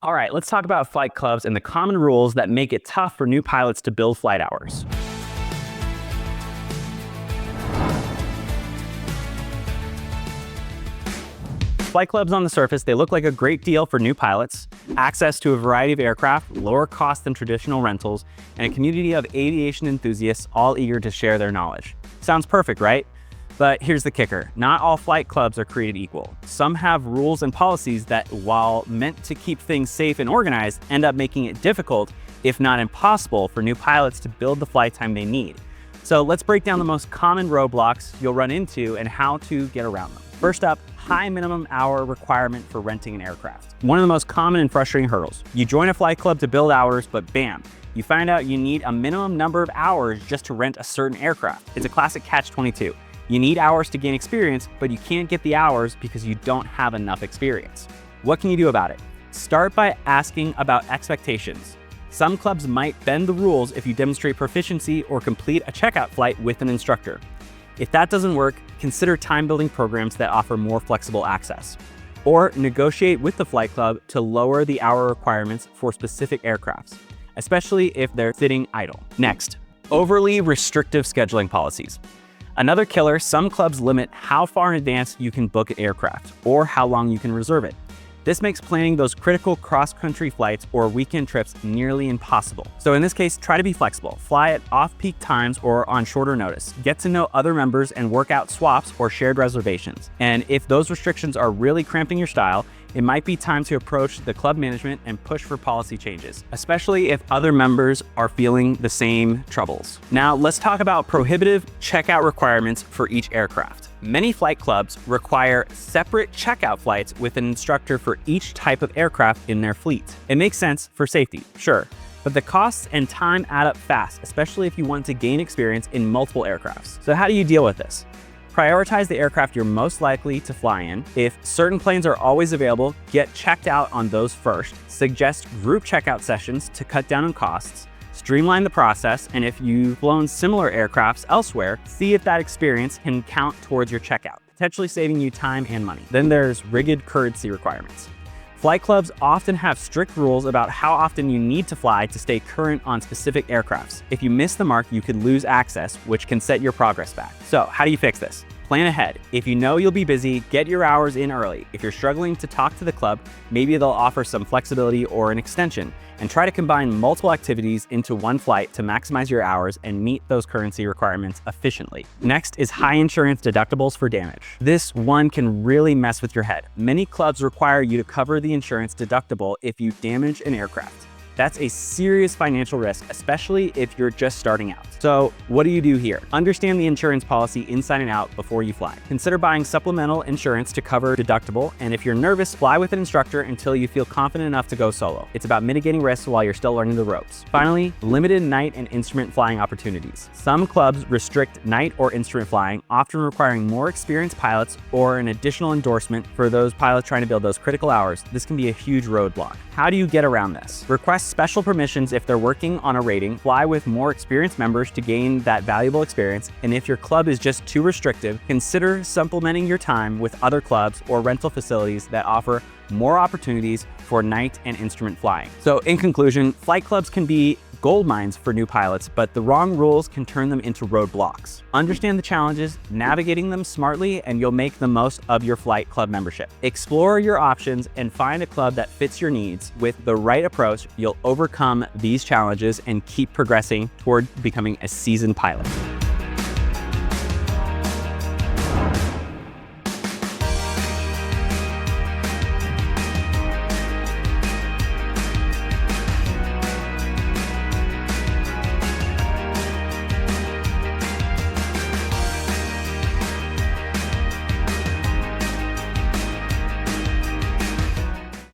All right, let's talk about flight clubs and the common rules that make it tough for new pilots to build flight hours. Flight clubs on the surface, they look like a great deal for new pilots, access to a variety of aircraft, lower cost than traditional rentals, and a community of aviation enthusiasts all eager to share their knowledge. Sounds perfect, right? But here's the kicker. Not all flight clubs are created equal. Some have rules and policies that, while meant to keep things safe and organized, end up making it difficult, if not impossible, for new pilots to build the flight time they need. So let's break down the most common roadblocks you'll run into and how to get around them. First up, high minimum hour requirement for renting an aircraft. One of the most common and frustrating hurdles. You join a flight club to build hours, but bam, you find out you need a minimum number of hours just to rent a certain aircraft. It's a classic catch-22. You need hours to gain experience, but you can't get the hours because you don't have enough experience. What can you do about it? Start by asking about expectations. Some clubs might bend the rules if you demonstrate proficiency or complete a checkout flight with an instructor. If that doesn't work, consider time-building programs that offer more flexible access. Or negotiate with the flight club to lower the hour requirements for specific aircrafts, especially if they're sitting idle. Next, overly restrictive scheduling policies. Another killer, some clubs limit how far in advance you can book an aircraft or how long you can reserve it. This makes planning those critical cross-country flights or weekend trips nearly impossible. So in this case, try to be flexible. Fly at off-peak times or on shorter notice. Get to know other members and work out swaps or shared reservations. And if those restrictions are really cramping your style, it might be time to approach the club management and push for policy changes, especially if other members are feeling the same troubles. Now, let's talk about prohibitive checkout requirements for each aircraft. Many flight clubs require separate checkout flights with an instructor for each type of aircraft in their fleet. It makes sense for safety, sure, but the costs and time add up fast, especially if you want to gain experience in multiple aircrafts. So how do you deal with this? Prioritize the aircraft you're most likely to fly in. If certain planes are always available, get checked out on those first. Suggest group checkout sessions to cut down on costs. Streamline the process, and if you've flown similar aircrafts elsewhere, see if that experience can count towards your checkout, potentially saving you time and money. Then there's rigid currency requirements. Flight clubs often have strict rules about how often you need to fly to stay current on specific aircrafts. If you miss the mark, you could lose access, which can set your progress back. So how do you fix this? Plan ahead. If you know you'll be busy, get your hours in early. If you're struggling to talk to the club, maybe they'll offer some flexibility or an extension, and try to combine multiple activities into one flight to maximize your hours and meet those currency requirements efficiently. Next is high insurance deductibles for damage. This one can really mess with your head. Many clubs require you to cover the insurance deductible if you damage an aircraft. That's a serious financial risk, especially if you're just starting out. So what do you do here? Understand the insurance policy inside and out before you fly. Consider buying supplemental insurance to cover deductible, and if you're nervous, fly with an instructor until you feel confident enough to go solo. It's about mitigating risks while you're still learning the ropes. Finally, limited night and instrument flying opportunities. Some clubs restrict night or instrument flying, often requiring more experienced pilots or an additional endorsement for those pilots trying to build those critical hours. This can be a huge roadblock. How do you get around this? Request special permissions if they're working on a rating, fly with more experienced members to gain that valuable experience, and if your club is just too restrictive, consider supplementing your time with other clubs or rental facilities that offer more opportunities for night and instrument flying. So in conclusion, flight clubs can be gold mines for new pilots, but the wrong rules can turn them into roadblocks. Understand the challenges, navigating them smartly, and you'll make the most of your flight club membership. Explore your options and find a club that fits your needs. With the right approach, you'll overcome these challenges and keep progressing toward becoming a seasoned pilot.